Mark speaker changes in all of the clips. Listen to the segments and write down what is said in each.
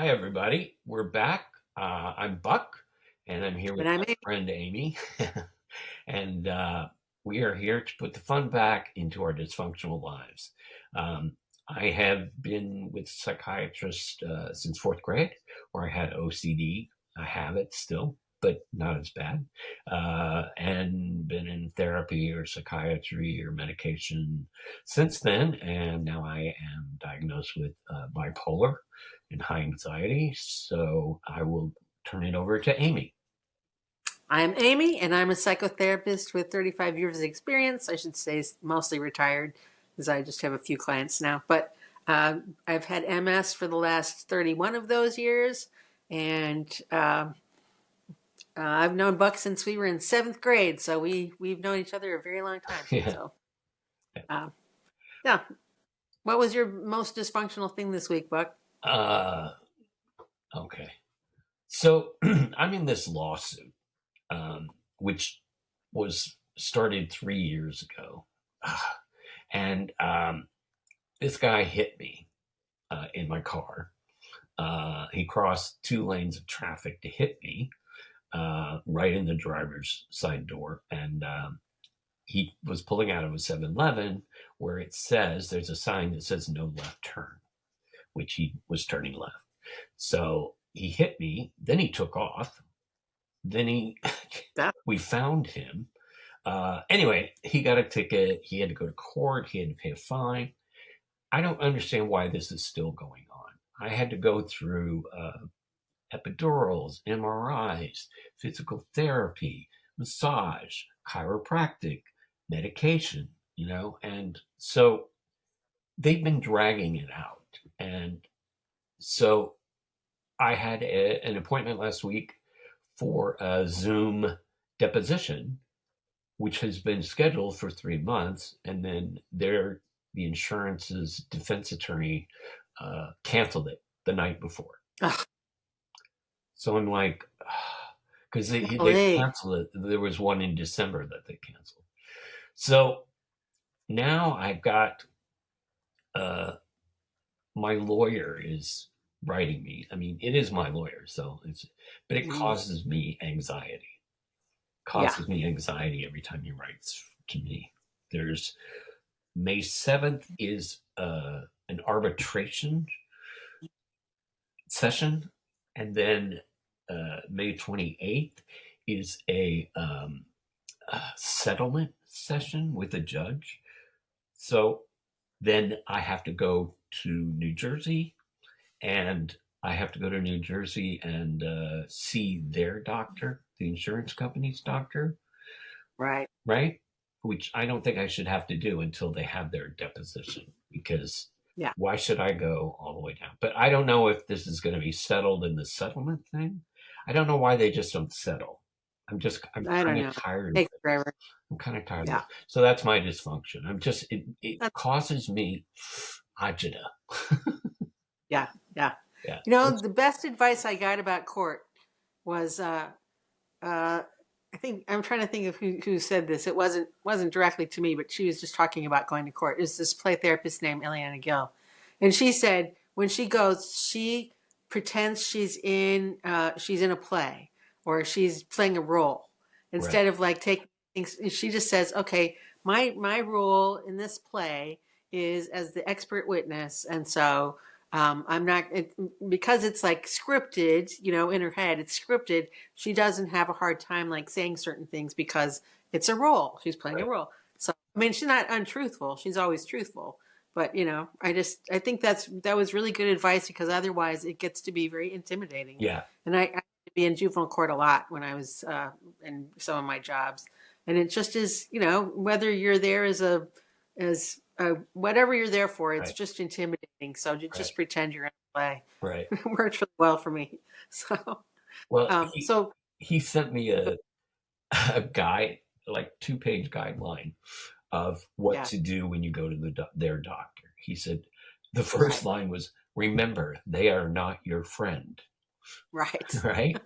Speaker 1: Hi, everybody. We're back. I'm Buck, and I'm here with
Speaker 2: And I'm
Speaker 1: my
Speaker 2: Amy.
Speaker 1: friend Amy. and we are here to put the fun back into our dysfunctional lives. Um, I have been with psychiatrists since fourth grade, where I had OCD. I have it still, but not as bad. And been in therapy or psychiatry or medication since then. And now I am diagnosed with bipolar and high anxiety. So I will turn it over to Amy.
Speaker 2: I'm Amy, and I'm a psychotherapist with 35 years of experience. I should say mostly retired, because I just have a few clients now. But I've had MS for the last 31 of those years, and I've known Buck since we were in seventh grade. So we've known each other a very long time.
Speaker 1: Yeah.
Speaker 2: So uh, yeah, what was your most dysfunctional thing this week, Buck?
Speaker 1: Uh, okay. So I'm in this lawsuit, which was started 3 years ago. And this guy hit me in my car. He crossed two lanes of traffic to hit me right in the driver's side door. And he was pulling out of a 7-Eleven where it says there's a sign that says no left turn, which he was turning left. So he hit me, then he took off. Then
Speaker 2: That
Speaker 1: we found him. Anyway, he got a ticket. He had to go to court. He had to pay a fine. I don't understand why this is still going on. I had to go through epidurals, MRIs, physical therapy, massage, chiropractic, medication, and so they've been dragging it out. And so I had an appointment last week for a Zoom deposition, which has been scheduled for 3 months. And then the insurance's defense attorney canceled it the night before.
Speaker 2: ugh,
Speaker 1: So I'm like, because they
Speaker 2: golly.
Speaker 1: canceled it. There was one in December that they canceled. So now I've got uh, my lawyer is writing me. I mean, it is my lawyer, but it
Speaker 2: Mhm.
Speaker 1: causes me anxiety.
Speaker 2: Yeah.
Speaker 1: Causes me anxiety every time he writes to me. There's May 7th is an arbitration session, and then May 28th is a settlement session with a judge. So then I have to go to New Jersey, and I have to go to New Jersey and see their doctor, the insurance company's doctor,
Speaker 2: Right.
Speaker 1: right? Which I don't think I should have to do until they have their deposition, because
Speaker 2: Yeah.
Speaker 1: why should I go all the way down? But I don't know if this is going to be settled in the settlement thing. I don't know why they just don't settle. I'm
Speaker 2: I don't
Speaker 1: kind of
Speaker 2: know.
Speaker 1: tired of
Speaker 2: Takes
Speaker 1: it.
Speaker 2: forever.
Speaker 1: I'm kind of tired of
Speaker 2: Yeah.
Speaker 1: it. So that's my dysfunction. It
Speaker 2: That's,
Speaker 1: causes me agita.
Speaker 2: yeah. Yeah.
Speaker 1: Yeah.
Speaker 2: The best advice I got about court was uh, I think I'm trying to think of who said this. It wasn't directly to me, but she was just talking about going to court. It was this play therapist named Ileana Gill, and she said when she goes, she pretends she's in a play or she's playing a role
Speaker 1: Right.
Speaker 2: instead of like taking things. She just says, "Okay, my role in this play is as the expert witness, and so." I'm not because it's like scripted, in her head, it's scripted. She doesn't have a hard time like saying certain things because it's a role. She's playing a
Speaker 1: Right.
Speaker 2: role. So I mean, she's not untruthful. She's always truthful. But I think that was really good advice because otherwise it gets to be very intimidating.
Speaker 1: Yeah.
Speaker 2: And I had to be in juvenile court a lot when I was in some of my jobs, and it just is whether you're there as whatever you're there for, it's
Speaker 1: Right.
Speaker 2: just intimidating. So you
Speaker 1: Right.
Speaker 2: just pretend you're in a play.
Speaker 1: Right.
Speaker 2: It works really well for me. So
Speaker 1: Well,
Speaker 2: um, so
Speaker 1: he sent me a guide, like 2-page guideline of what
Speaker 2: yeah,
Speaker 1: to do when you go to their doctor. He said the
Speaker 2: right,
Speaker 1: first line was, "Remember, they are not your friend."
Speaker 2: right,
Speaker 1: Right?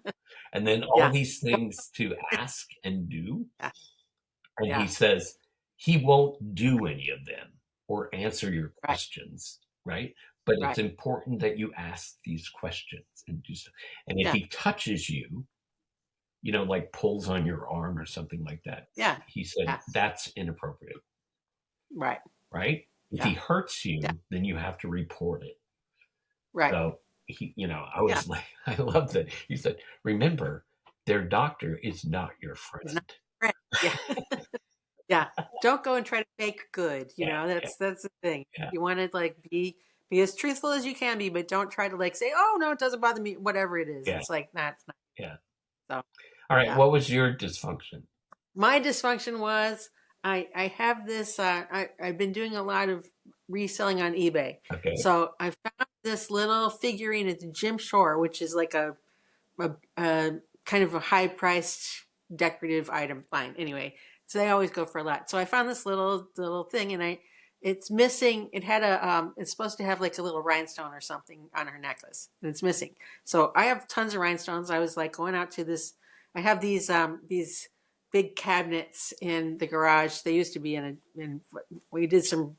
Speaker 1: And then all
Speaker 2: yeah,
Speaker 1: these things to ask and do.
Speaker 2: yeah,
Speaker 1: And he
Speaker 2: yeah,
Speaker 1: says he won't do any of them or answer your
Speaker 2: right,
Speaker 1: questions, right? but it's
Speaker 2: Right.
Speaker 1: important that you ask these questions and do so. And if
Speaker 2: Yeah.
Speaker 1: he touches you, you know, like pulls on your arm or something like that,
Speaker 2: Yeah.
Speaker 1: he said
Speaker 2: Yeah.
Speaker 1: that's inappropriate,
Speaker 2: Right.
Speaker 1: right? If
Speaker 2: Yeah.
Speaker 1: he hurts
Speaker 2: Yeah.
Speaker 1: you, then you have to report it.
Speaker 2: Right.
Speaker 1: So he, you know, I
Speaker 2: Yeah.
Speaker 1: was like, I love that. He said, remember, their doctor is not your
Speaker 2: It's not
Speaker 1: friend.
Speaker 2: right. Yeah. Yeah. Don't go and try to make good. You
Speaker 1: Yeah,
Speaker 2: know,
Speaker 1: yeah,
Speaker 2: that's the thing.
Speaker 1: yeah,
Speaker 2: You want to like be as truthful as you can be, but don't try to like say, "Oh no, it doesn't bother me." Whatever it is,
Speaker 1: yeah,
Speaker 2: it's like not. It's not.
Speaker 1: yeah.
Speaker 2: So
Speaker 1: All right.
Speaker 2: yeah.
Speaker 1: What was your dysfunction?
Speaker 2: My dysfunction was I have this. I've been doing a lot of reselling on eBay.
Speaker 1: Okay.
Speaker 2: So I found this little figurine at the Jim Shore, which is like a kind of a high priced decorative item. Fine. Anyway, so they always go for a lot. So I found this little thing, and it's missing. It had it's supposed to have like a little rhinestone or something on her necklace, and it's missing. So I have tons of rhinestones. I was like going out to this. I have these big cabinets in the garage. They used to be in we did some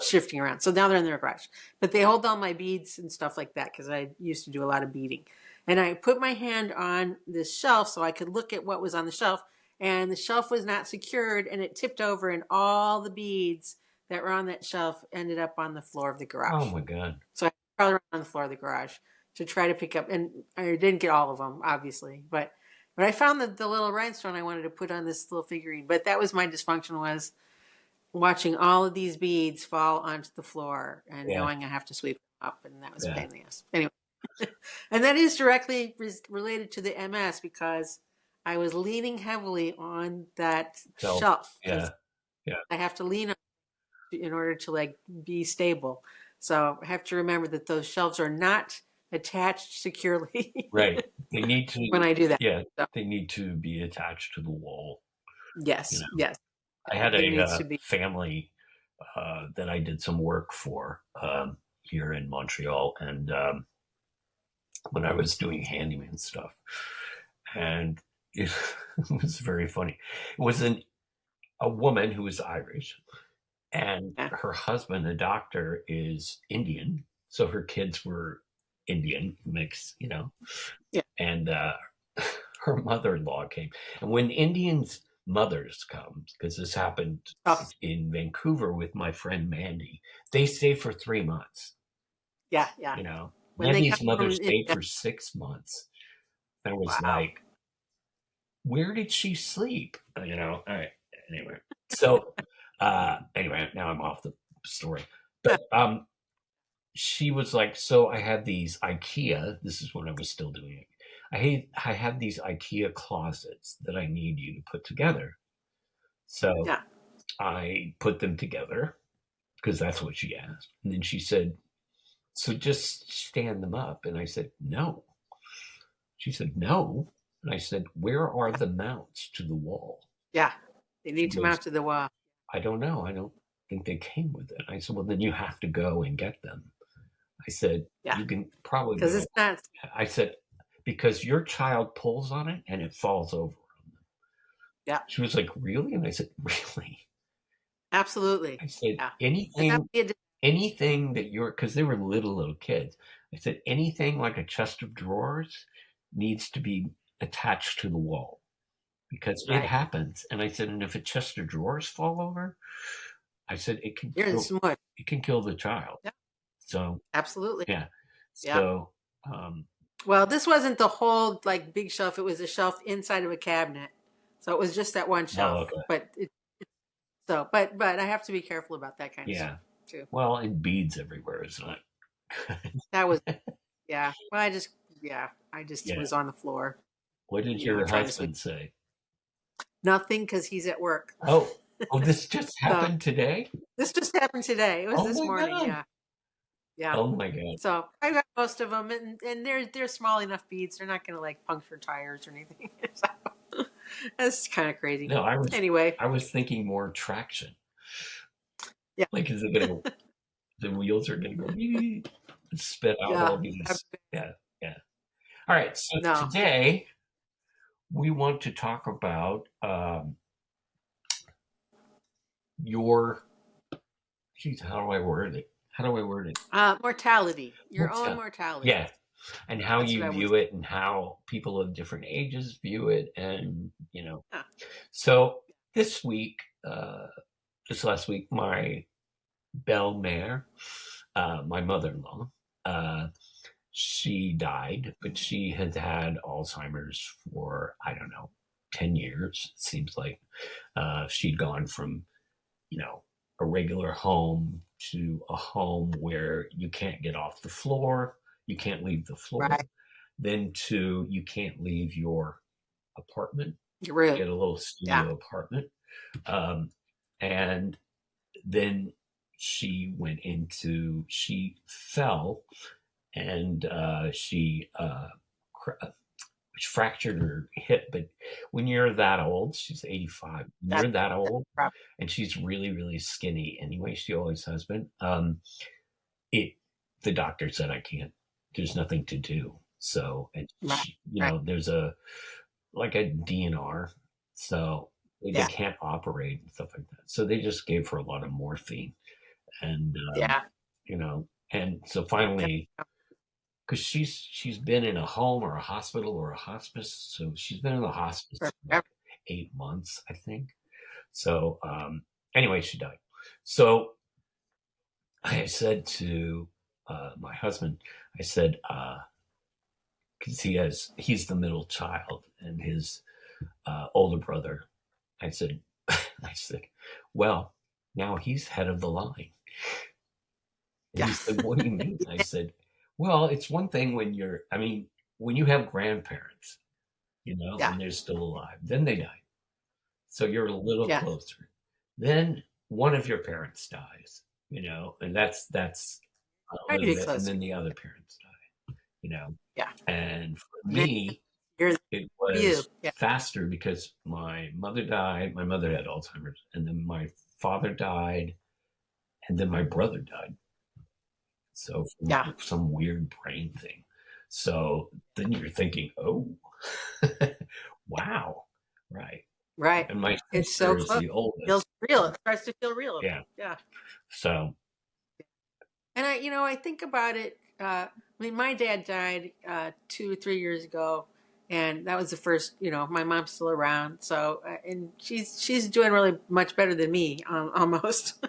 Speaker 2: shifting around. So now they're in their garage. But they hold all my beads and stuff like that because I used to do a lot of beading. And I put my hand on this shelf so I could look at what was on the shelf. And the shelf was not secured and it tipped over and all the beads that were on that shelf ended up on the floor of the
Speaker 1: Oh
Speaker 2: garage.
Speaker 1: my God.
Speaker 2: So I crawled around on the floor of the garage to try to pick up, and I didn't get all of them, obviously, but I found the little rhinestone I wanted to put on this little figurine. But that was my dysfunction, was watching all of these beads fall onto the floor and
Speaker 1: Yeah,
Speaker 2: knowing I have to sweep them up, and that was a
Speaker 1: yeah.
Speaker 2: pain in the ass. Anyway, and that is directly related to the MS because I was leaning heavily on that
Speaker 1: So
Speaker 2: shelf because
Speaker 1: yeah, yeah,
Speaker 2: I have to lean on it in order to like be stable. So I have to remember that those shelves are not attached securely
Speaker 1: right. They need to,
Speaker 2: when I do that.
Speaker 1: yeah,
Speaker 2: So
Speaker 1: they need to be attached to the wall. You
Speaker 2: yes,
Speaker 1: know,
Speaker 2: yes,
Speaker 1: I had
Speaker 2: everything
Speaker 1: a
Speaker 2: needs to be.
Speaker 1: family that I did some work for here in Montreal, and when I was doing handyman stuff, and it, it was very funny. It was a woman who was Irish, and
Speaker 2: Yeah,
Speaker 1: her husband, a doctor, is Indian, so her kids were Indian mixed, you know,
Speaker 2: yeah.
Speaker 1: and her mother-in-law came, and when Indians mothers come, because this happened
Speaker 2: Oh,
Speaker 1: in Vancouver with my friend Mandy, they stay for 3 months.
Speaker 2: yeah, yeah.
Speaker 1: You know,
Speaker 2: When they come
Speaker 1: Mandy's mother
Speaker 2: from
Speaker 1: stayed
Speaker 2: India,
Speaker 1: for 6 months. I was
Speaker 2: wow.
Speaker 1: like, where did she sleep? You know, all right. Anyway, so anyway, now I'm off the story, but she was like, so I had these IKEA. This is when I was still doing it. I have these IKEA closets that I need you to put together. So
Speaker 2: Yeah,
Speaker 1: I put them together because that's what she asked. And then she said, so just stand them up. And I said, no. She said, no. And I said, where are the mounts to the wall?
Speaker 2: yeah. They
Speaker 1: She
Speaker 2: need to
Speaker 1: goes,
Speaker 2: mount to the wall.
Speaker 1: I don't know. I don't think they came with it. I said, well, then you have to go and get them. I said,
Speaker 2: Yeah,
Speaker 1: you can probably
Speaker 2: because
Speaker 1: go.
Speaker 2: it's not.
Speaker 1: I said, because your child pulls on it and it falls over.
Speaker 2: Yeah,
Speaker 1: She was like, really? And I said, really?
Speaker 2: absolutely.
Speaker 1: I said,
Speaker 2: Yeah, and that
Speaker 1: anything,
Speaker 2: would be
Speaker 1: anything that you're, because they were little kids. I said, anything like a chest of drawers needs to be attached to the wall because it
Speaker 2: right.
Speaker 1: happens. And I said, and if a chest of drawers fall over, I said,
Speaker 2: You're in smart.
Speaker 1: it can kill the child.
Speaker 2: Yeah,
Speaker 1: So
Speaker 2: absolutely.
Speaker 1: yeah.
Speaker 2: Yeah.
Speaker 1: So, um,
Speaker 2: Well, this wasn't the whole like big shelf. It was a shelf inside of a cabinet, so it was just that one
Speaker 1: oh,
Speaker 2: shelf.
Speaker 1: okay.
Speaker 2: But I have to be careful about that kind of stuff
Speaker 1: Yeah.
Speaker 2: too.
Speaker 1: Well, and beads everywhere is not good.
Speaker 2: That was yeah. Well, I just
Speaker 1: Yeah.
Speaker 2: was on the floor,
Speaker 1: What did your
Speaker 2: trying to sleep.
Speaker 1: husband say?
Speaker 2: Nothing because he's at work.
Speaker 1: Oh, oh, this just
Speaker 2: So
Speaker 1: happened today?
Speaker 2: this just happened today. It was
Speaker 1: Oh
Speaker 2: this
Speaker 1: my
Speaker 2: morning.
Speaker 1: God.
Speaker 2: Yeah, yeah.
Speaker 1: Oh my God.
Speaker 2: So I got most of them, and they're small enough beads. They're not going to like puncture tires or anything. So that's kind of crazy.
Speaker 1: No,
Speaker 2: Anyway,
Speaker 1: I was thinking more traction.
Speaker 2: yeah,
Speaker 1: Like, is it gonna the wheels are gonna go spit out
Speaker 2: yeah.
Speaker 1: all these? Yeah, yeah. All right. So
Speaker 2: No,
Speaker 1: today we want to talk about your. Geez, how do I word it? how do I word it?
Speaker 2: Mortality, your
Speaker 1: What's
Speaker 2: own
Speaker 1: that?
Speaker 2: mortality.
Speaker 1: Yeah, and how
Speaker 2: That's what
Speaker 1: you
Speaker 2: I was.
Speaker 1: view it and how people of different ages view it, and
Speaker 2: Yeah,
Speaker 1: so this week, this last week, my belle mare, my mother-in-law, uh, she died, but she has had Alzheimer's for, I don't know, 10 years. It seems like she'd gone from, you know, a regular home to a home where you can't get off the floor, you can't leave the floor,
Speaker 2: right.
Speaker 1: then to you can't leave your apartment.
Speaker 2: You're
Speaker 1: She
Speaker 2: rude.
Speaker 1: had a little
Speaker 2: Yeah,
Speaker 1: studio apartment. Um, and then she fell and she fractured her hip. But when you're that old, she's 85, when
Speaker 2: that's
Speaker 1: you're that old,
Speaker 2: prob-
Speaker 1: and she's really, really skinny anyway, she always has been. It, the doctor said, I can't, there's nothing to do. So, and
Speaker 2: right,
Speaker 1: she,
Speaker 2: right.
Speaker 1: there's a, like a DNR. So they
Speaker 2: Yeah,
Speaker 1: can't operate and stuff like that. So they just gave her a lot of morphine and
Speaker 2: yeah,
Speaker 1: and so
Speaker 2: yeah.
Speaker 1: finally, because she's been in a home or a hospital or a hospice, so she's been in the hospice for
Speaker 2: Forever.
Speaker 1: like 8 months, I think. So anyway, she died. So I said to my husband, I said, because he's the middle child and his older brother, I said, I said, well, now he's head of the line. And
Speaker 2: Yeah,
Speaker 1: he said, what do you mean? I said, well, it's one thing I mean, when you have grandparents,
Speaker 2: yeah,
Speaker 1: and they're still alive, then they die. So you're a little
Speaker 2: yeah.
Speaker 1: closer. Then one of your parents dies, and that's a
Speaker 2: Trying to
Speaker 1: little
Speaker 2: be
Speaker 1: bit. And
Speaker 2: closer.
Speaker 1: then the other parents die, you know.
Speaker 2: Yeah.
Speaker 1: And for
Speaker 2: And then
Speaker 1: me,
Speaker 2: you're
Speaker 1: it
Speaker 2: for you.
Speaker 1: was
Speaker 2: Yeah,
Speaker 1: faster because my mother died. My mother had Alzheimer's, and then my father died, and then my brother died. So from
Speaker 2: yeah.
Speaker 1: some weird brain thing. So then you're thinking, oh, wow, right.
Speaker 2: Right.
Speaker 1: And my
Speaker 2: It's so
Speaker 1: sister is
Speaker 2: close.
Speaker 1: the
Speaker 2: Feels
Speaker 1: oldest.
Speaker 2: real. It starts to feel real.
Speaker 1: Yeah.
Speaker 2: Yeah.
Speaker 1: So
Speaker 2: And I think about it. I mean, my dad died 2 or 3 years ago, and that was the first. My mom's still around, so and she's doing really much better than me, almost.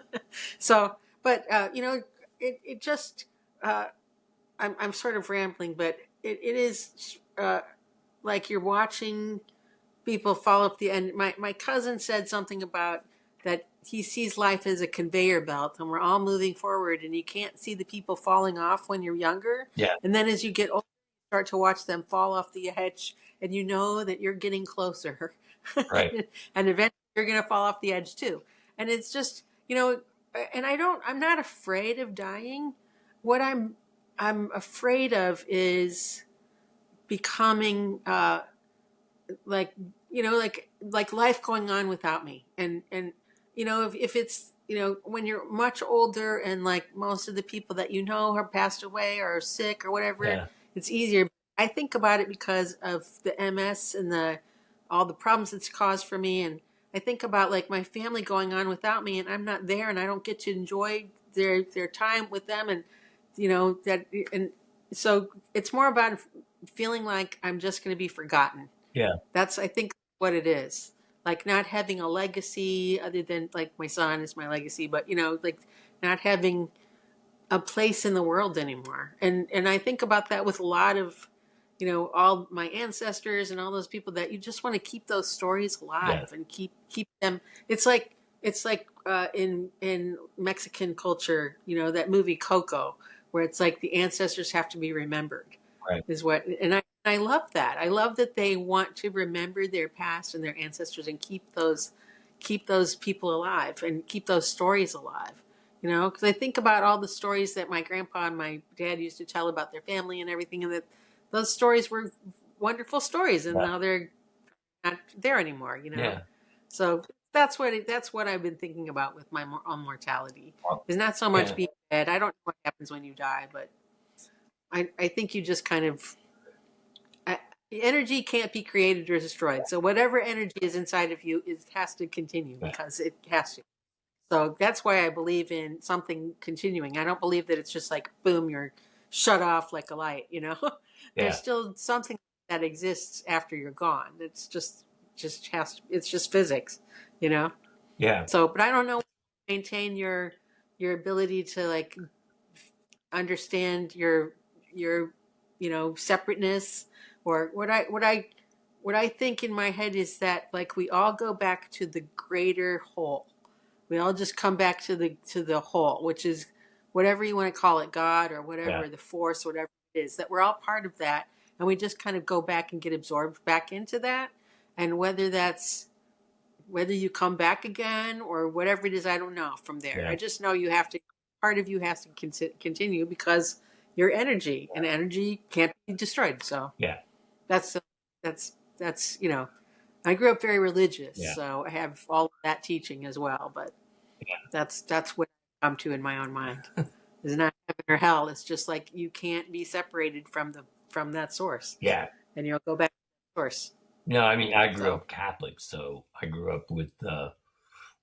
Speaker 2: So, but it just I'm sort of rambling, but it is like you're watching people fall off the end. My cousin said something about that he sees life as a conveyor belt and we're all moving forward and you can't see the people falling off when you're younger.
Speaker 1: yeah,
Speaker 2: And then as you get older, you start to watch them fall off the edge and you know that you're getting closer.
Speaker 1: right.
Speaker 2: And eventually you're going to fall off the edge too. And it's just, and I'm not afraid of dying. What I'm afraid of is becoming like like life going on without me and if it's when you're much older and like most of the people that have passed away or are sick or whatever,
Speaker 1: Yeah,
Speaker 2: it's easier. I think about it because of the MS and the all the problems it's caused for me, and I think about like my family going on without me and I'm not there and I don't get to enjoy their time with them, and that, and so it's more about feeling like I'm just going to be forgotten.
Speaker 1: yeah,
Speaker 2: That's, I think, what it is. Like not having a legacy other than like my son is my legacy, but like not having a place in the world anymore. And I think about that with a lot of, all my ancestors and all those people that you just want to keep those stories
Speaker 1: yeah,
Speaker 2: alive and keep them. It's like in Mexican culture, that movie Coco, where it's like the ancestors have to be remembered,
Speaker 1: right.
Speaker 2: is what. And I love that. I love that they want to remember their past and their ancestors and keep those people alive and keep those stories alive. Because I think about all the stories that my grandpa and my dad used to tell about their family and everything, and that those stories were wonderful stories, and
Speaker 1: Yeah,
Speaker 2: now they're not there anymore.
Speaker 1: yeah,
Speaker 2: So that's what I've been thinking about with my own mortality.
Speaker 1: well,
Speaker 2: Is not so much
Speaker 1: yeah,
Speaker 2: being dead. I don't know what happens when you die, but I think you just kind of I, energy can't be created or destroyed. So whatever energy is inside of you has to continue
Speaker 1: yeah.
Speaker 2: because it has to. So that's why I believe in something continuing. I don't believe that it's just like boom, you're shut off like a light. There's
Speaker 1: Yeah.
Speaker 2: still something that exists after you're gone. It's it's just physics, you know.
Speaker 1: Yeah.
Speaker 2: So, but I don't know, maintain your ability to like understand your separateness, or what I think in my head is that like we all go back to the greater whole. We all just come back to the whole, which is whatever you want to call it, God or
Speaker 1: Yeah.
Speaker 2: whatever, the force, whatever it is, that we're all part of that, and we just kind of go back and get absorbed back into that. And whether you come back again or whatever it is, I don't know from there.
Speaker 1: Yeah.
Speaker 2: I just know you have to, part of you has to continue because you're energy, and energy can't be destroyed. So
Speaker 1: Yeah.
Speaker 2: that's, that's, I grew up very religious,
Speaker 1: Yeah.
Speaker 2: so I have all of that teaching as well, but that's what I come to in my own mind. It's not heaven or hell. It's just like you can't be separated from that source,
Speaker 1: Yeah.
Speaker 2: and you'll go back to the source.
Speaker 1: No, I mean, I grew
Speaker 2: So,
Speaker 1: up Catholic, so I grew up with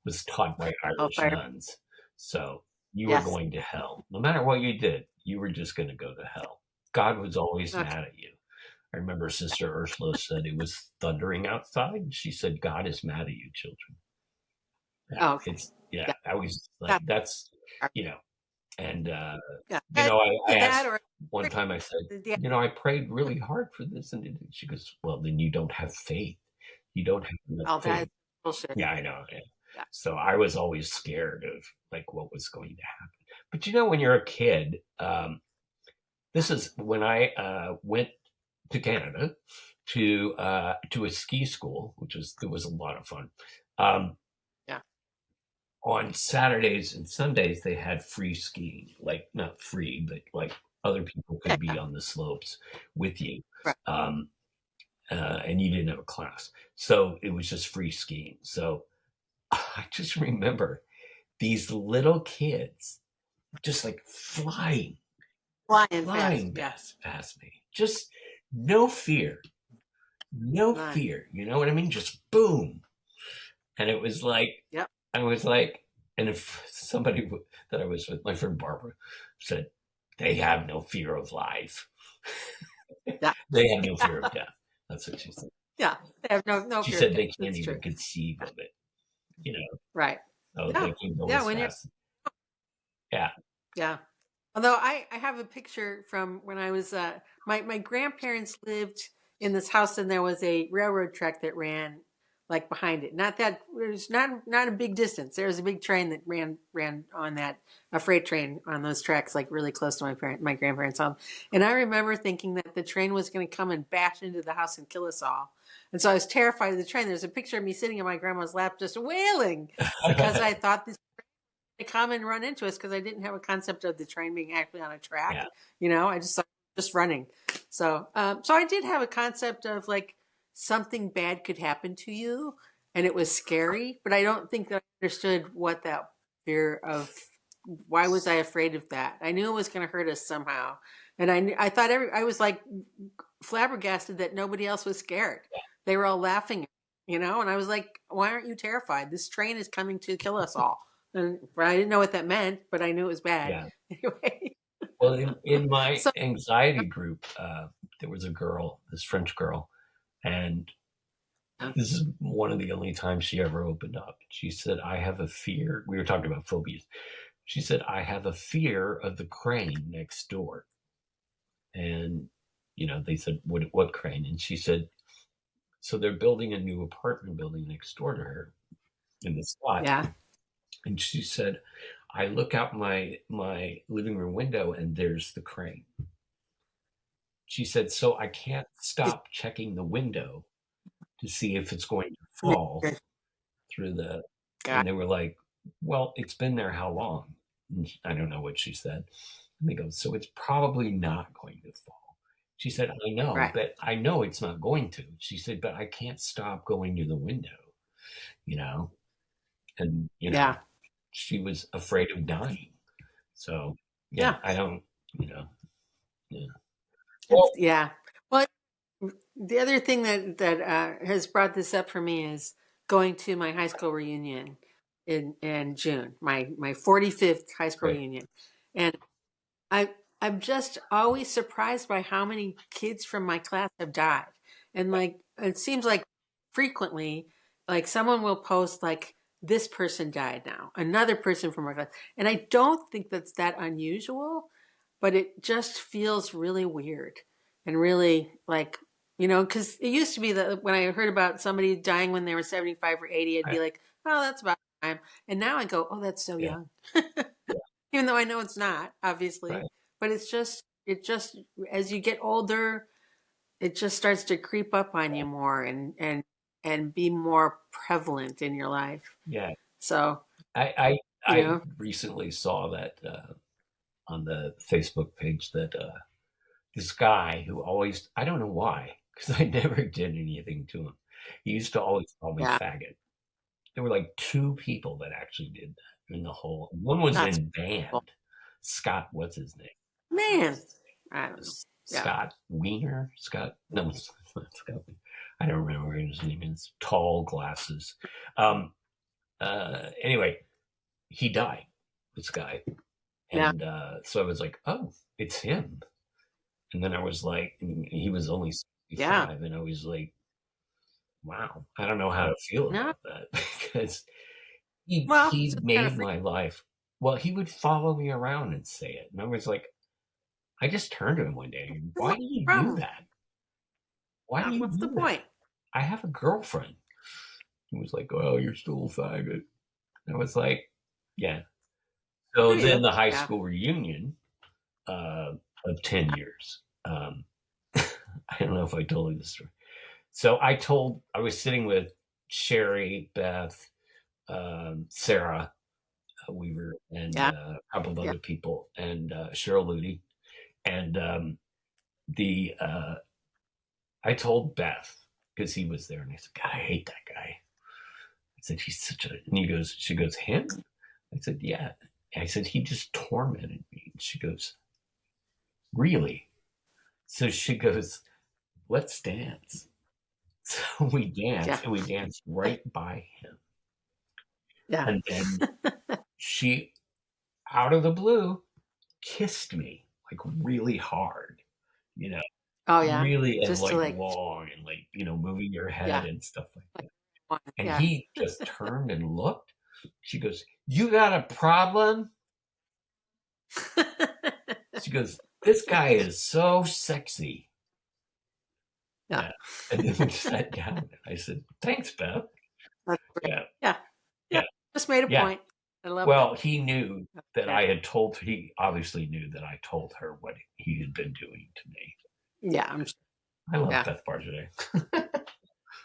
Speaker 1: was taught by
Speaker 2: oh,
Speaker 1: Irish
Speaker 2: fire.
Speaker 1: nuns. So you were
Speaker 2: Yes.
Speaker 1: going to hell. No matter what you did, you were just going to go to hell. God was always
Speaker 2: Okay.
Speaker 1: mad at you. I remember Sister Ursula said it was thundering outside. She said, God is mad at you, children. Yeah.
Speaker 2: Oh, okay.
Speaker 1: It's, yeah,
Speaker 2: Yeah.
Speaker 1: I was like,
Speaker 2: That,
Speaker 1: that's, you know, and,
Speaker 2: yeah.
Speaker 1: I
Speaker 2: Either that
Speaker 1: asked
Speaker 2: or
Speaker 1: one time, I said,
Speaker 2: yeah.
Speaker 1: I prayed really hard for this. And she goes, well, then you don't have faith. You don't have enough
Speaker 2: Oh, that is
Speaker 1: faith.
Speaker 2: bullshit.
Speaker 1: Yeah, I know. Yeah.
Speaker 2: Yeah.
Speaker 1: So I was always scared of like what was going to happen. But when you're a kid, this is when I went to Canada to a ski school, it was a lot of fun. Um,
Speaker 2: Yeah.
Speaker 1: on Saturdays and Sundays, they had free skiing, like not free, but like other people
Speaker 2: Yeah.
Speaker 1: could be on the slopes with you.
Speaker 2: Right.
Speaker 1: Um, and you didn't have a class. So it was just free skiing. So I just remember these little kids just like
Speaker 2: Flying fast.
Speaker 1: flying
Speaker 2: Yeah.
Speaker 1: past me. Just no fear, no
Speaker 2: None.
Speaker 1: fear. You know what I mean? Just boom. And it was like,
Speaker 2: Yep.
Speaker 1: I was like, and if somebody that I was with, my friend Barbara, said, they have no fear of life.
Speaker 2: Yeah.
Speaker 1: They have no fear of death. That's what she said.
Speaker 2: Yeah. They have no
Speaker 1: She
Speaker 2: fear of
Speaker 1: said
Speaker 2: death.
Speaker 1: they can't
Speaker 2: That's
Speaker 1: even
Speaker 2: true.
Speaker 1: conceive of it. You know,
Speaker 2: Right.
Speaker 1: oh,
Speaker 2: Yeah.
Speaker 1: they can go
Speaker 2: Yeah.
Speaker 1: as
Speaker 2: When you're,
Speaker 1: fast. Yeah,
Speaker 2: yeah. Although I have a picture from when I was my grandparents lived in this house, and there was a railroad track that ran like behind it. Not that it was not a big distance. There was a big train that ran on that, a freight train on those tracks like really close to my grandparents' home. And I remember thinking that the train was going to come and bash into the house and kill us all. And so I was terrified of the train. There's a picture of me sitting in my grandma's lap just wailing because I thought this to come and run into us, because I didn't have a concept of the train being actually on a track.
Speaker 1: yeah,
Speaker 2: I just thought just running. So I did have a concept of like something bad could happen to you, and it was scary. But I don't think that I understood what that fear of. Why was I afraid of that? I knew it was going to hurt us somehow, and I thought I was like flabbergasted that nobody else was scared. They were all laughing, and I was like, why aren't you terrified? This train is coming to kill us all. And I didn't know what that meant, but I knew it was bad.
Speaker 1: yeah.
Speaker 2: Anyway,
Speaker 1: Well, in my
Speaker 2: so
Speaker 1: anxiety group, there was a girl, this French girl, and this is one of the only times she ever opened up. She said, I have a fear. We were talking about phobias. She said, I have a fear of the crane next door. And, they said, what crane? And she said, so they're building a new apartment building next door to her in the spot.
Speaker 2: yeah,
Speaker 1: And she said, I look out my living room window and there's the crane. She said, so I can't
Speaker 2: it's
Speaker 1: stop checking the window to see if it's going to fall through
Speaker 2: God,
Speaker 1: and they were like, well, it's been there how long? And I don't know what she said. And they go, so it's probably not going to fall. She said, I know,
Speaker 2: right,
Speaker 1: but I know it's not going to. She said, but I can't stop going to the window, you know? And,
Speaker 2: yeah,
Speaker 1: she was afraid of dying. So, yeah,
Speaker 2: yeah,
Speaker 1: I don't, yeah. Well,
Speaker 2: yeah. Well, the other thing that has brought this up for me is going to my high school reunion. in June, my 45th high school
Speaker 1: Right.
Speaker 2: reunion, and I I'm just always surprised by how many kids from my class have died. And like it seems like frequently like someone will post like this person died now, another person from our class. And I don't think that's that unusual, but it just feels really weird and really like because it used to be that when I heard about somebody dying when they were 75 or 80, I'd
Speaker 1: I,
Speaker 2: be like, oh, that's about time. And now I go, oh, that's so
Speaker 1: yeah.
Speaker 2: young.
Speaker 1: Yeah.
Speaker 2: Even though I know it's not, obviously.
Speaker 1: Right.
Speaker 2: But it just as you get older, it just starts to creep up on you more and be more prevalent in your life.
Speaker 1: Yeah.
Speaker 2: So,
Speaker 1: I I,
Speaker 2: you
Speaker 1: I
Speaker 2: know,
Speaker 1: recently saw that on the Facebook page that this guy who always, I don't know why, because I never did anything to him. He used to always call me
Speaker 2: yeah,
Speaker 1: faggot. There were like two people that actually did that in the whole. One was
Speaker 2: that's
Speaker 1: in
Speaker 2: cool.
Speaker 1: band. Scott, what's his name?
Speaker 2: Man, I don't know. Yeah.
Speaker 1: Scott Wiener? Scott? No, it's not Scott. I don't remember what his name is. Tall glasses. Um, anyway, he died, this guy.
Speaker 2: Yeah.
Speaker 1: And so I was like, oh, it's him. And then I was like, he was only
Speaker 2: Yeah.
Speaker 1: 65. And I was like, wow, I don't know how to feel
Speaker 2: No.
Speaker 1: about that because he
Speaker 2: Well, it's
Speaker 1: he
Speaker 2: just kind of
Speaker 1: made
Speaker 2: freaky.
Speaker 1: my life. Well, he would follow me around and say it. And I was like, I just turned to him one day. Why
Speaker 2: What's
Speaker 1: do you
Speaker 2: the
Speaker 1: do
Speaker 2: problem?
Speaker 1: that? Why do
Speaker 2: Yeah.
Speaker 1: you
Speaker 2: What's the
Speaker 1: do
Speaker 2: point?
Speaker 1: that? I have a girlfriend. He was like, well, you're still a faggot. And I was like, yeah.
Speaker 2: I
Speaker 1: So
Speaker 2: do.
Speaker 1: then the high
Speaker 2: Yeah.
Speaker 1: school reunion uh, of 10 years. I don't know if I told you this story. So I was sitting with Sherry, Beth, Sarah Weaver, and
Speaker 2: Yeah.
Speaker 1: a couple of
Speaker 2: Yeah.
Speaker 1: other people, and Cheryl Ludy. And the I told Beth because he was there, and I said, God, I hate that guy. I said, he's such a, and she goes, him? I said, yeah. And I said, he just tormented me. And she goes, really? So she goes, let's dance. So we
Speaker 2: Yeah.
Speaker 1: danced, and we danced right by him.
Speaker 2: Yeah.
Speaker 1: And then she, out of the blue, kissed me like really hard, you know,
Speaker 2: Oh yeah.
Speaker 1: really and
Speaker 2: Just to
Speaker 1: like
Speaker 2: like
Speaker 1: long and like, moving your head
Speaker 2: yeah.
Speaker 1: and stuff like
Speaker 2: Like
Speaker 1: that.
Speaker 2: one.
Speaker 1: And
Speaker 2: Yeah.
Speaker 1: he just turned and looked. She goes, you got a problem? She goes, this guy is so sexy.
Speaker 2: Yeah.
Speaker 1: Yeah. And then we sat down and I said, thanks, Beth.
Speaker 2: That's great.
Speaker 1: Yeah.
Speaker 2: Yeah. Yeah.
Speaker 1: Yeah.
Speaker 2: Just made a
Speaker 1: Yeah.
Speaker 2: point. I love that.
Speaker 1: Well, he knew that
Speaker 2: Yeah.
Speaker 1: he obviously knew that I told her what he had been doing to me.
Speaker 2: Yeah. I'm sure.
Speaker 1: I love
Speaker 2: Yeah.
Speaker 1: Beth Barget.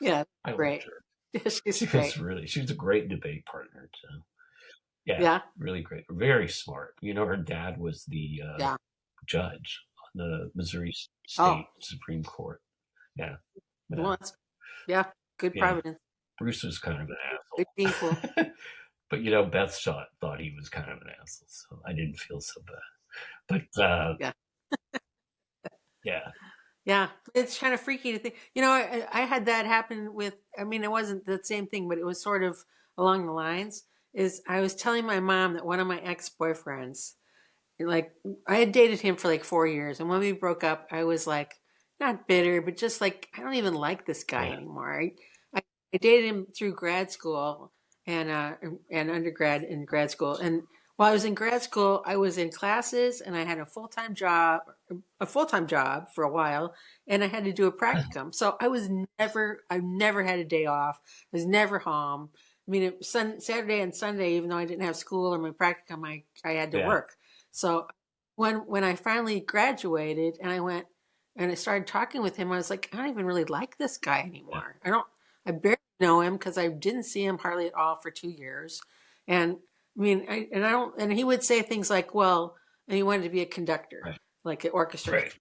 Speaker 2: Yeah.
Speaker 1: I loved
Speaker 2: Great.
Speaker 1: her.
Speaker 2: She's great.
Speaker 1: She was a great debate partner. So yeah,
Speaker 2: Yeah.
Speaker 1: really great. Very smart. Her dad was the
Speaker 2: Yeah.
Speaker 1: judge on the Missouri
Speaker 2: Oh,
Speaker 1: State Supreme Court. Yeah. Yeah.
Speaker 2: well, that's, yeah. Good
Speaker 1: Yeah.
Speaker 2: Providence.
Speaker 1: Bruce was kind of an
Speaker 2: Good gene pool.
Speaker 1: asshole. But Beth thought he was kind of an asshole, so I didn't feel so bad. But
Speaker 2: Yeah.
Speaker 1: yeah.
Speaker 2: Yeah. It's kind of freaky to think. I had that happen with, I mean, it wasn't the same thing, but it was sort of along the lines. Is I was telling my mom that one of my ex-boyfriends, like I had dated him for like 4 years, and when we broke up, I was like not bitter, but just like I don't even like this guy
Speaker 1: Yeah.
Speaker 2: anymore. I, I dated him through grad school and undergrad and grad school, and while I was in grad school, I was in classes and I had a full time job for a while, and I had to do a practicum. So I never had a day off. I was never home. I mean, Saturday and Sunday, even though I didn't have school or my practicum, I had to
Speaker 1: Yeah.
Speaker 2: work. So when I finally graduated and I went and I started talking with him, I was like, I don't even really like this guy
Speaker 1: Yeah.
Speaker 2: anymore. I barely know him because I didn't see him hardly at all for 2 years. And I mean, and he would say things like, well, and he wanted to be a conductor,
Speaker 1: Right.
Speaker 2: like an orchestra
Speaker 1: Right.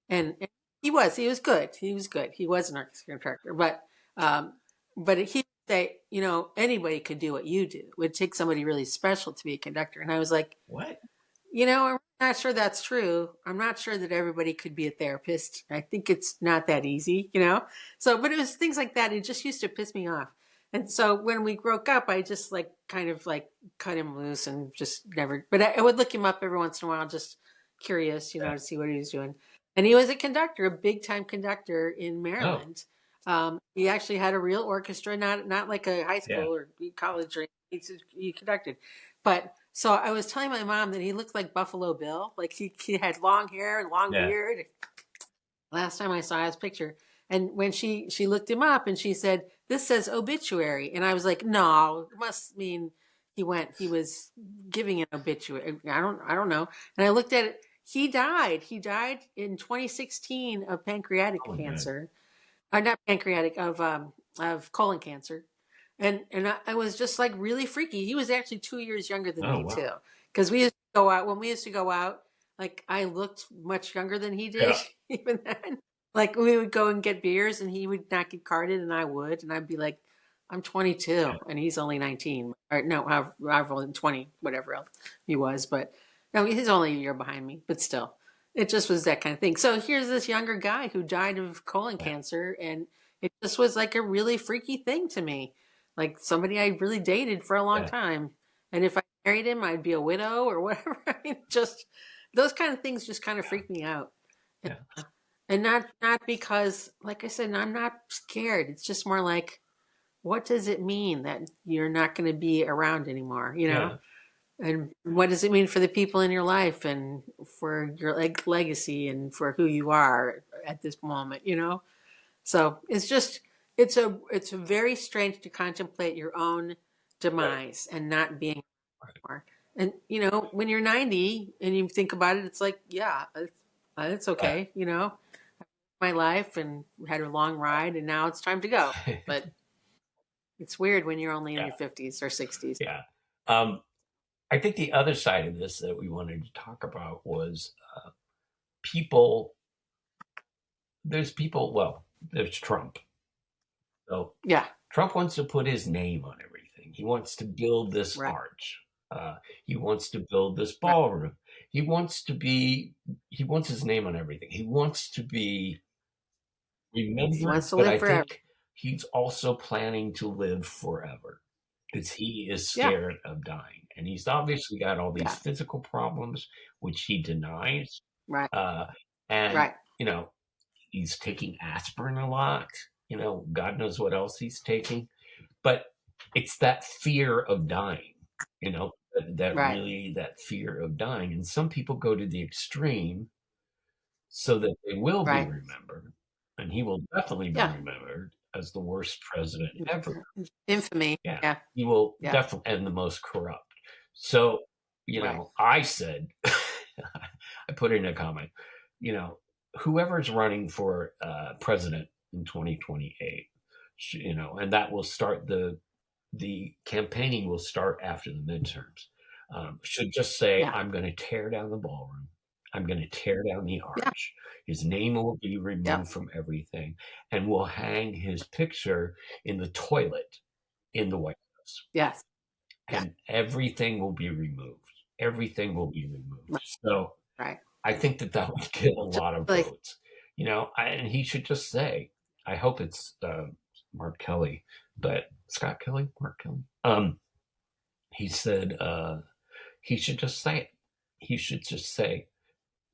Speaker 2: conductor. And he was good. He was good. He was an orchestra conductor, um, but he would say, anybody could do what you do. It would take somebody really special to be a conductor. And I was like,
Speaker 1: What?
Speaker 2: I'm not sure that's true. I'm not sure that everybody could be a therapist. I think it's not that easy. So, but it was things like that. It just used to piss me off. And so when we broke up, I just like kind of like cut him loose and just never. But I would look him up every once in a while, just curious,
Speaker 1: Yeah.
Speaker 2: to see what he was doing. And he was a conductor, a big time conductor in
Speaker 1: Oh,
Speaker 2: Maryland. He actually had a real orchestra, not like a high
Speaker 1: yeah.
Speaker 2: school or college. Or he conducted. But so I was telling my mom that he looked like Buffalo Bill, like he had long hair and long
Speaker 1: Yeah.
Speaker 2: beard. Last time I saw his picture, and when she looked him up and she said, "This says obituary," and I was like, "No, it must mean he was giving an obituary. I don't know." And I looked at it. He died. He died in 2016 of pancreatic
Speaker 1: Oh, man.
Speaker 2: cancer, or not pancreatic, of colon cancer. And I was just like really freaky. He was actually 2 years younger than
Speaker 1: Oh,
Speaker 2: me too,
Speaker 1: wow.
Speaker 2: because we used to go out when we used to go out. Like I looked much younger than he did
Speaker 1: Yeah.
Speaker 2: even then. Like we would go and get beers, and he would not get carded, and I would, and I'd be like, "I'm 22, and he's only 19, or no, however old, 20, whatever else he was." But no, he's only a year behind me, but still. It just was that kind of thing. So here's this younger guy who died of colon
Speaker 1: Yeah.
Speaker 2: cancer, and it just was like a really freaky thing to me. Like somebody I really dated for a long
Speaker 1: Yeah.
Speaker 2: time. And if I married him, I'd be a widow or whatever. I mean, just those kind of things just kind of freak me out.
Speaker 1: Yeah.
Speaker 2: And not because, like I said, I'm not scared. It's just more like, what does it mean that you're not going to be around anymore?
Speaker 1: Yeah.
Speaker 2: And what does it mean for the people in your life and for your legacy and for who you are at this moment? So it's very strange to contemplate your own
Speaker 1: Right.
Speaker 2: demise and not being
Speaker 1: Right.
Speaker 2: more. And when you're 90 and you think about it, it's like, yeah, it's
Speaker 1: Yeah.
Speaker 2: okay. My life and had a long ride, and now it's time to go. But it's weird when you're only in
Speaker 1: Yeah.
Speaker 2: your 50s or 60s.
Speaker 1: Yeah. Um, I think the other side of this that we wanted to talk about was people. There's people, well, there's Trump. So
Speaker 2: Yeah,
Speaker 1: Trump wants to put his name on everything. He wants to build this
Speaker 2: right,
Speaker 1: arch. He wants to build this
Speaker 2: right.
Speaker 1: ballroom. He wants his name on everything. He wants to be
Speaker 2: He
Speaker 1: remembered,
Speaker 2: wants to
Speaker 1: but
Speaker 2: live
Speaker 1: I
Speaker 2: forever.
Speaker 1: think he's also planning to live forever because he is
Speaker 2: Yeah,
Speaker 1: scared of dying. And he's obviously got all these
Speaker 2: yeah,
Speaker 1: physical problems, which he denies.
Speaker 2: right,
Speaker 1: Uh, and,
Speaker 2: right,
Speaker 1: you know, he's taking aspirin a lot. God knows what else he's taking. But it's that fear of dying,
Speaker 2: right,
Speaker 1: that fear of dying. And some people go to the extreme so that they will be
Speaker 2: right.
Speaker 1: remembered. And he will definitely be
Speaker 2: Yeah.
Speaker 1: remembered as the worst president ever.
Speaker 2: Infamy.
Speaker 1: Yeah.
Speaker 2: Yeah,
Speaker 1: He will
Speaker 2: yeah,
Speaker 1: definitely, and the most corrupt. So,
Speaker 2: right.
Speaker 1: I said, I put in a comment, you know, whoever's running for president in 2028, and that will start the campaigning will start after the midterms. Should just say,
Speaker 2: Yeah,
Speaker 1: I'm going to tear down the ballroom. I'm going to tear down the
Speaker 2: yeah,
Speaker 1: arch. His name will be
Speaker 2: yeah,
Speaker 1: removed from everything, and we'll hang his picture in the toilet in the White House,
Speaker 2: yes, yeah,
Speaker 1: and everything will be removed. Everything will be removed.
Speaker 2: right,
Speaker 1: So
Speaker 2: right.
Speaker 1: I think that would get a
Speaker 2: Just
Speaker 1: lot of
Speaker 2: like,
Speaker 1: votes. And he should just say, I hope it's Mark Kelly, but Scott Kelly, Mark Kelly. He said he should just say it. He should just say,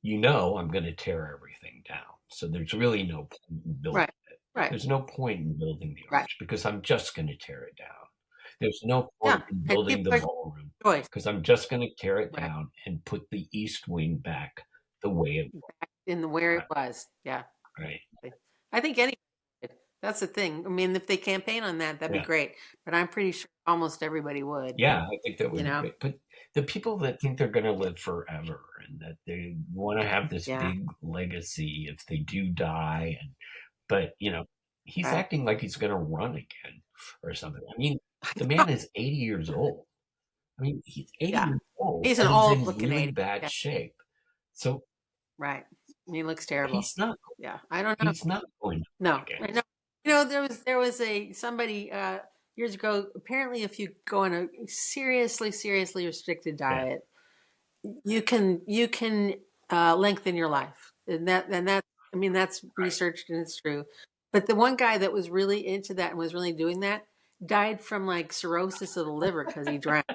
Speaker 1: I'm going to tear everything down. So there's really no point in building
Speaker 2: right,
Speaker 1: it.
Speaker 2: right,
Speaker 1: There's no point in building the
Speaker 2: right.
Speaker 1: arch because I'm just going to tear it down. There's no
Speaker 2: Yeah,
Speaker 1: point in
Speaker 2: and
Speaker 1: building
Speaker 2: people
Speaker 1: the
Speaker 2: are
Speaker 1: ballroom
Speaker 2: choice.
Speaker 1: because I'm just going to tear it
Speaker 2: Right,
Speaker 1: down and put the east wing back the way it was.
Speaker 2: back in the where it was. Yeah,
Speaker 1: Right.
Speaker 2: I think anybody would. That's the thing. I mean, if they campaign on that, that'd be
Speaker 1: Yeah.
Speaker 2: great. But I'm pretty sure almost everybody would.
Speaker 1: Yeah, I think that
Speaker 2: You
Speaker 1: would be
Speaker 2: know?
Speaker 1: great. But the people that think they're going to live forever and that they want to have this
Speaker 2: Yeah,
Speaker 1: big legacy if they do die, but he's
Speaker 2: right.
Speaker 1: acting like he's going to run again or something. I mean, the man is 80 years old. I mean, he's 80
Speaker 2: Yeah,
Speaker 1: years old
Speaker 2: he's an
Speaker 1: and he's
Speaker 2: old
Speaker 1: in
Speaker 2: looking
Speaker 1: really
Speaker 2: 80.
Speaker 1: bad
Speaker 2: Yeah,
Speaker 1: shape. So
Speaker 2: right. He looks terrible.
Speaker 1: he's not
Speaker 2: Yeah, I don't know.
Speaker 1: he's not going to
Speaker 2: No,
Speaker 1: run again.
Speaker 2: I know. There was a somebody years ago. Apparently, if you go on a seriously restricted
Speaker 1: Yeah,
Speaker 2: diet, you can lengthen your life, and that I mean that's
Speaker 1: right.
Speaker 2: researched and it's true. But the one guy that was really into that and was really doing that, died from like cirrhosis of the liver because he drank.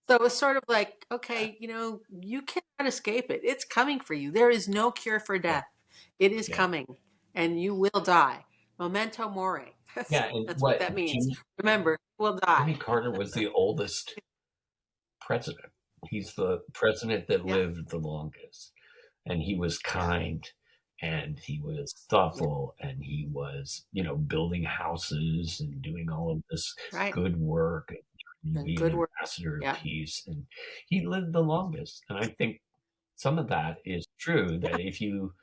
Speaker 2: So it was sort of like, okay, you cannot escape it. It's coming for you. There is no cure for
Speaker 1: Yeah,
Speaker 2: death. It is
Speaker 1: yeah,
Speaker 2: coming, and you will die. Memento mori. That's
Speaker 1: yeah. And
Speaker 2: that's what
Speaker 1: what
Speaker 2: that means. Remember, we'll
Speaker 1: Jimmy
Speaker 2: die.
Speaker 1: Carter was the oldest president. He's the president that
Speaker 2: Yeah,
Speaker 1: lived the longest, and he was
Speaker 2: yeah,
Speaker 1: kind, and he was
Speaker 2: yeah.
Speaker 1: thoughtful, and he was, building houses and doing all of this
Speaker 2: Right.
Speaker 1: good work and trying to
Speaker 2: And
Speaker 1: be an
Speaker 2: good work.
Speaker 1: ambassador of
Speaker 2: Yeah,
Speaker 1: peace. And he lived the longest. And I think some of that is true,
Speaker 2: yeah,
Speaker 1: that if you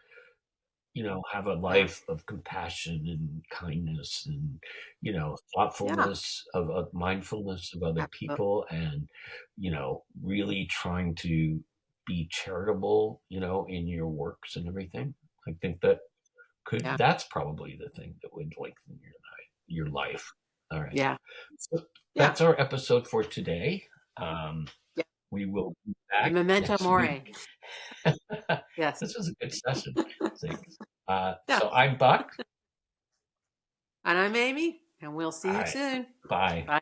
Speaker 1: have a
Speaker 2: yeah,
Speaker 1: life of compassion and kindness and,
Speaker 2: yeah.
Speaker 1: thoughtfulness of mindfulness of other
Speaker 2: Absolutely.
Speaker 1: people, and, really trying to be charitable, in your works and everything. I think
Speaker 2: Yeah,
Speaker 1: that's probably the thing that would lengthen your life. All right.
Speaker 2: yeah,
Speaker 1: So
Speaker 2: yeah,
Speaker 1: that's our episode for today. Um,
Speaker 2: yeah.
Speaker 1: we will be
Speaker 2: The
Speaker 1: back
Speaker 2: memento
Speaker 1: next
Speaker 2: mori.
Speaker 1: week.
Speaker 2: Yes.
Speaker 1: This was a good session, I think.
Speaker 2: Yeah.
Speaker 1: So I'm Buck.
Speaker 2: And I'm Amy, and we'll see
Speaker 1: All
Speaker 2: you
Speaker 1: right.
Speaker 2: soon.
Speaker 1: Bye.
Speaker 2: Bye.